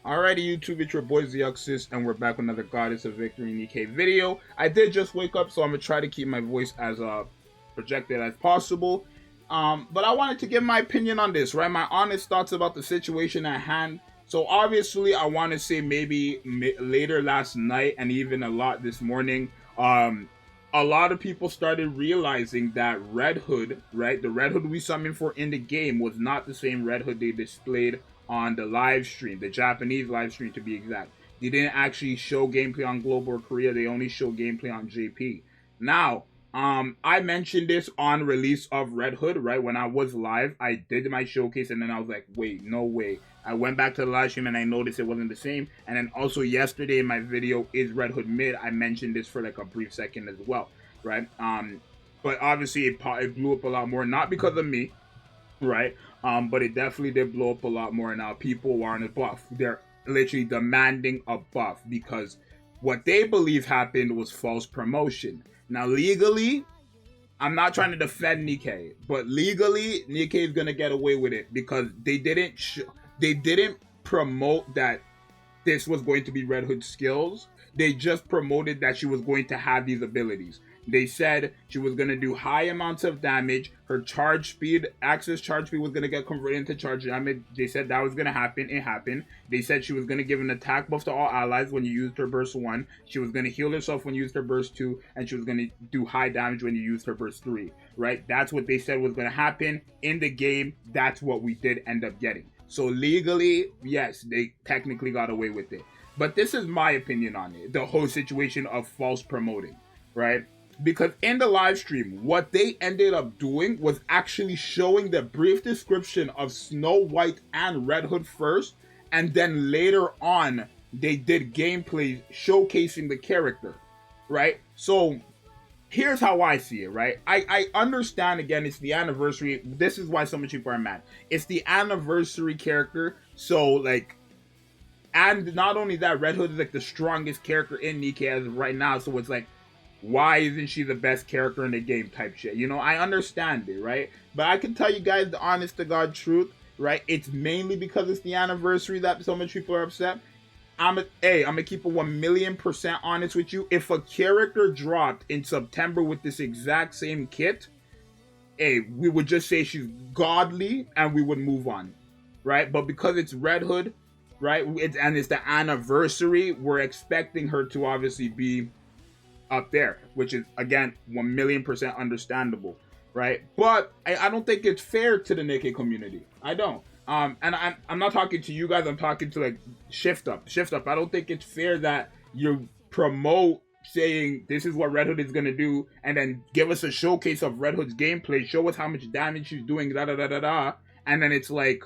Alrighty, YouTube, it's your boy Zxous, and we're back with another Goddess of Victory Nikke video. I did just wake up, so I'm gonna try to keep my voice as projected as possible. But I wanted to give my opinion on this, right? My honest thoughts about the situation at hand. So obviously, I want to say maybe later last night and even a lot this morning. A lot of people started realizing that Red Hood, right? The Red Hood we summoned for in the game was not the same Red Hood they displayed on the live stream, the Japanese live stream to be exact. They didn't actually show gameplay on Global or Korea. They only show gameplay on JP. Now, I mentioned this on release of Red Hood, right? When I was live, I did my showcase and then I was like, wait, no way. I went back to the live stream and I noticed it wasn't the same. And then also yesterday in my video, Is Red Hood Mid? I mentioned this for like a brief second as well, right? But obviously it blew up a lot more, not because of me, right? But it definitely did blow up a lot more. Now people want a buff. They're literally demanding a buff because what they believe happened was false promotion. Now legally, I'm not trying to defend Nikke, but legally Nikke is gonna get away with it because they didn't promote that this was going to be Red Hood skills. They just promoted that she was going to have these abilities. They said she was going to do high amounts of damage. Her charge speed, access charge speed was going to get converted into charge damage. They said that was going to happen. It happened. They said she was going to give an attack buff to all allies when you used her burst 1. She was going to heal herself when you used her burst 2. And she was going to do high damage when you used her burst 3. Right? That's what they said was going to happen. In the game, that's what we did end up getting. So legally, yes, they technically got away with it. But this is my opinion on it. The whole situation of false promoting. Right? Because in the live stream, what they ended up doing was actually showing the brief description of Snow White and Red Hood first, and then later on, they did gameplay showcasing the character, right? So, here's how I see it, right? I understand, again, it's the anniversary. This is why so many people are mad. It's the anniversary character, so, like, and not only that, Red Hood is, like, the strongest character in Nikke as of right now, so it's like, why isn't she the best character in the game type shit? You know, I understand it, right? But I can tell you guys the honest to God truth, right? It's mainly because it's the anniversary that so much people are upset. I'm gonna keep it 1,000,000% honest with you. If a character dropped in September with this exact same kit, we would just say she's godly and we would move on, right? But because it's Red Hood, right? It's the anniversary, we're expecting her to obviously be up there, which is, again, 1,000,000% understandable, right? But I don't think it's fair to the Nikke community. I don't. And I'm not talking to you guys. I'm talking to, like, Shift Up. I don't think it's fair that you promote saying this is what Red Hood is gonna do, and then give us a showcase of Red Hood's gameplay, show us how much damage she's doing, and then it's like,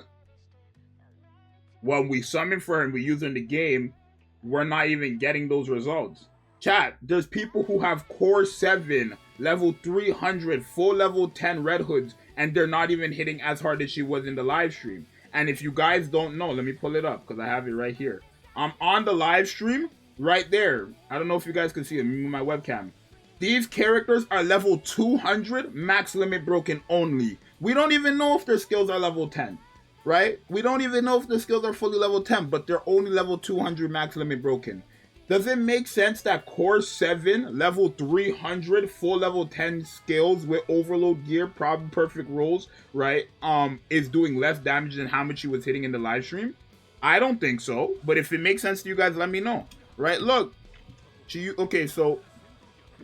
when we summon for her and we use her in the game, we're not even getting those results. Chat, there's people who have core 7, level 300, full level 10 Red Hoods, and they're not even hitting as hard as she was in the live stream. And if you guys don't know, let me pull it up because I have it right here. I'm on the live stream right there. I don't know if you guys can see it. Let me move my webcam. These characters are level 200, max limit broken only. We don't even know if their skills are level 10. Right? We don't even know if the skills are fully level 10, but they're only level 200 max limit broken. Does it make sense that core 7, level 300, full level 10 skills with overload gear, probably perfect rolls, right, is doing less damage than how much she was hitting in the live stream? I don't think so, but if it makes sense to you guys, let me know, right? Look, okay, so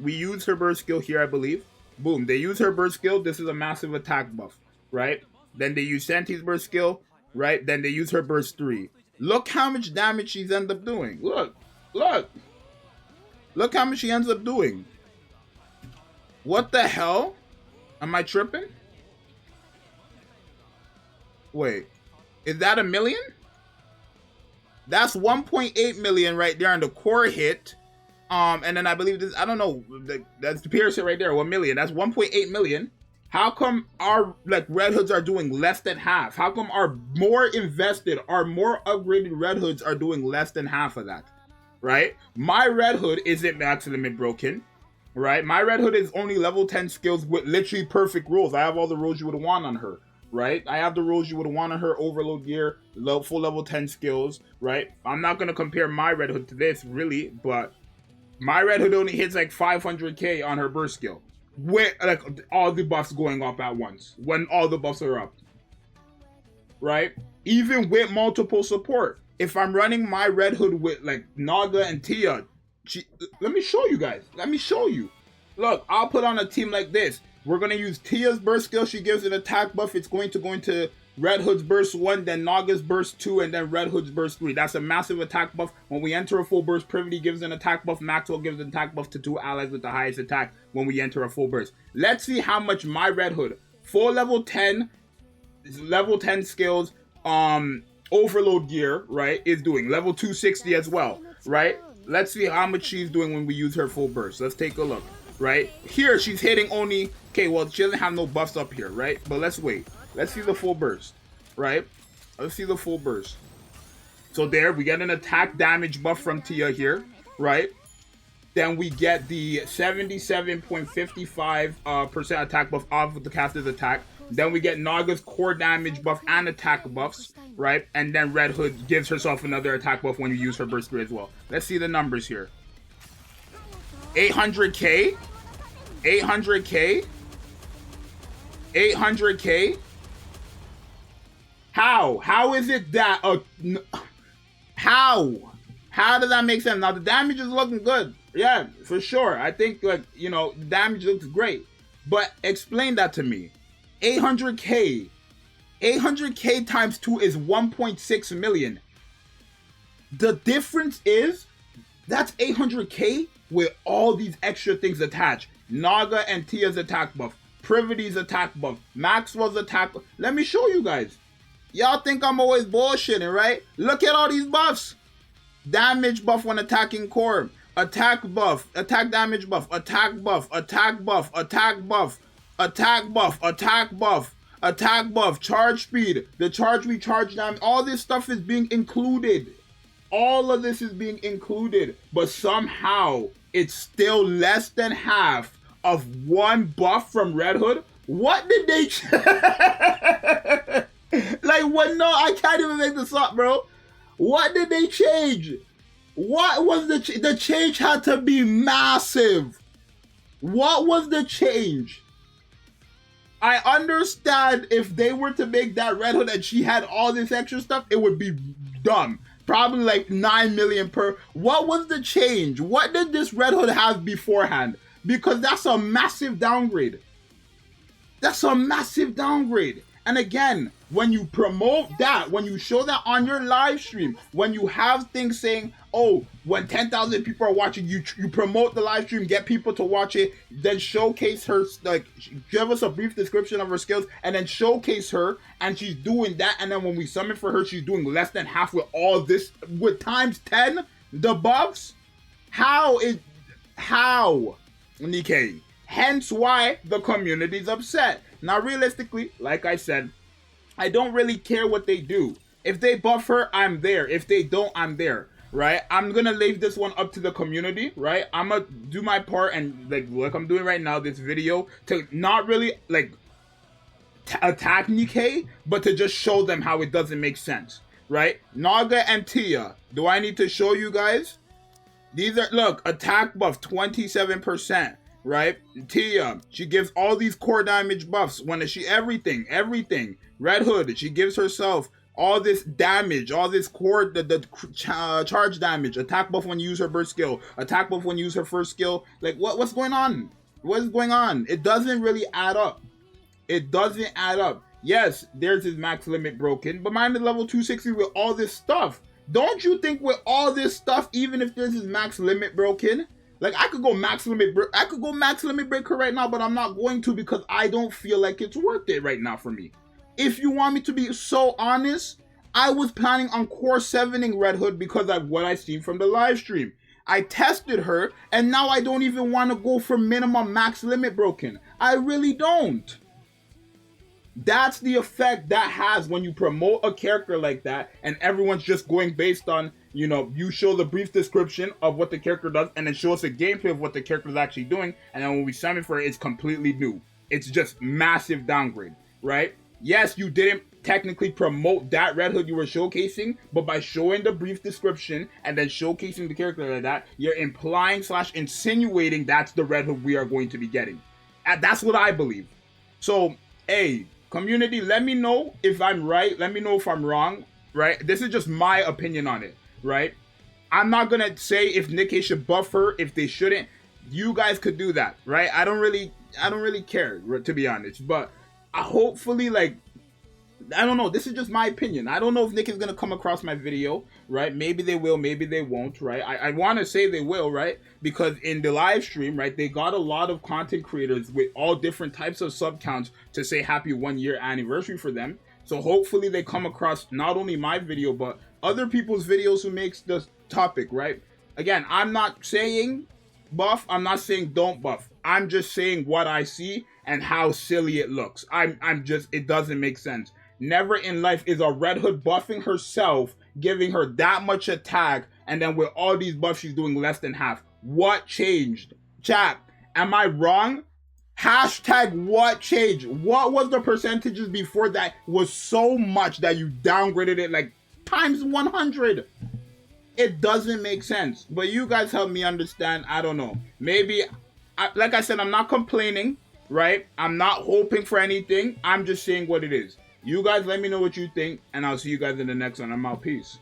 we use her burst skill here, I believe. Boom, they use her burst skill. This is a massive attack buff, right? Then they use Shanti's burst skill, right? Then they use her burst 3. Look how much damage she's end up doing. Look how much she ends up doing. What the hell? Am I tripping? Wait, is that 1 million? That's 1.8 million right there on the core hit. And then I believe this, I don't know, that's the Pierce hit right there, 1 million. That's 1.8 million. How come our, like, Red Hoods are doing less than half? How come our more invested, our more upgraded Red Hoods are doing less than half of that? Right? My Red Hood isn't max limit broken. Right? My Red Hood is only level 10 skills with literally perfect rolls. I have all the rolls you would want on her. right? I have the rules you would want on her: overload gear, full level 10 skills, right? I'm not going to compare my Red Hood to this, really, but my Red Hood only hits like 500k on her burst skill. With like all the buffs going up at once, when all the buffs are up, right? Even with multiple support. If I'm running my Red Hood with like Naga and Tia, let me show you guys. Let me show you. Look, I'll put on a team like this. We're going to use Tia's burst skill. She gives an attack buff. It's going to go into Red Hood's burst 1, then Naga's burst 2, and then Red Hood's burst 3. That's a massive attack buff. When we enter a full burst, Privity gives an attack buff. Maxwell gives an attack buff to 2 allies with the highest attack when we enter a full burst. Let's see how much my Red Hood, full level 10 skills, overload gear, right, is doing. Level 260 as well, right? Let's see how much she's doing when we use her full burst. Let's take a look, right? Here, she's hitting only... Okay, well, she doesn't have no buffs up here, right? But let's wait. Let's see the full burst, right? Let's see the full burst. So there, we get an attack damage buff from Tia here, right? Then we get the 77.55% attack buff off of the caster's attack. Then we get Naga's core damage buff and attack buffs, right? And then Red Hood gives herself another attack buff when you use her burst 3 as well. Let's see the numbers here. 800k, 800k, 800k. How is it that how does that make sense? Now the damage is looking good, yeah, for sure. I think, like, you know, the damage looks great, but explain that to me. 800k times 2 is 1.6 million. The difference is that's 800k with all these extra things attached. Naga and Tia's attack buff, Privity's attack buff, Maxwell's attack buff. Let me show you guys. Y'all think I'm always bullshitting, right? Look at all these buffs. Damage buff when attacking core, attack buff, attack damage buff, attack buff, attack buff, attack buff, attack buff, attack buff, attack buff, charge speed, the charge recharge damage. All this stuff is being included. All of this is being included, but somehow it's still less than half of one buff from Red Hood. What did they like, what? No, I can't even make this up, bro. What did they change? What was the change had to be massive. What was the change? I understand if they were to make that Red Hood and she had all this extra stuff, it would be dumb. Probably like 9 million per. What was the change? What did this Red Hood have beforehand? Because that's a massive downgrade. That's a massive downgrade. And again, when you promote that, when you show that on your live stream, when you have things saying, oh, when 10,000 people are watching, you promote the live stream, get people to watch it, then showcase her, like, give us a brief description of her skills, and then showcase her, and she's doing that, and then when we summon for her, she's doing less than half with all this, with times 10, the buffs? How, Nikke? Hence why the community's upset. Now, realistically, like I said, I don't really care what they do. If they buff her, I'm there. If they don't, I'm there, right? I'm going to leave this one up to the community, right? I'm going to do my part and, like I'm doing right now, this video, to not really, like, attack Nikke, but to just show them how it doesn't make sense, right? Naga and Tia, do I need to show you guys? These are, look, attack buff, 27%. Right? Tia, she gives all these core damage buffs. When she everything. Red Hood, she gives herself all this damage, all this core, the charge damage, attack buff when you use her burst skill, attack buff when you use her first skill. Like, what's going on? What is going on? It doesn't really add up. It doesn't add up. Yes, there's his max limit broken, but mine is level 260 with all this stuff. Don't you think with all this stuff, even if there's his max limit broken, like, I could go max limit breaker right now, but I'm not going to because I don't feel like it's worth it right now for me. If you want me to be so honest, I was planning on core 7ing Red Hood because of what I seen from the live stream. I tested her, and now I don't even want to go for minimum max limit broken. I really don't. That's the effect that has when you promote a character like that, and everyone's just going based on, you know, you show the brief description of what the character does, and then show us a gameplay of what the character is actually doing, and then when we summon for it, it's completely new. It's just massive downgrade, right? yes, you didn't technically promote that Red Hood you were showcasing, but by showing the brief description and then showcasing the character like that, you're implying / insinuating that's the Red Hood we are going to be getting. And that's what I believe. So, hey, community, let me know if I'm right. Let me know if I'm wrong, right? This is just my opinion on it, right? I'm not gonna say if Nikke should buff her, if they shouldn't. You guys could do that, right? I don't really care, to be honest. But hopefully, like, I don't know. This is just my opinion. I don't know if Nikke's gonna come across my video, right? Maybe they will, maybe they won't, right? I want to say they will, right? Because in the live stream, right, they got a lot of content creators with all different types of sub counts to say happy 1 year anniversary for them. So hopefully they come across not only my video, but other people's videos who makes the topic, right? Again, I'm not saying buff. I'm not saying don't buff. I'm just saying what I see and how silly it looks. I'm just, it doesn't make sense. Never in life is a Red Hood buffing herself, giving her that much attack, and then with all these buffs, she's doing less than half. What changed? Chat, am I wrong? Hashtag what changed? What was the percentages before that was so much that you downgraded it like times 100? It doesn't make sense. But you guys help me understand. I don't know. Maybe, like I said, I'm not complaining, right? I'm not hoping for anything. I'm just saying what it is. You guys let me know what you think, and I'll see you guys in the next one. I'm out. Peace.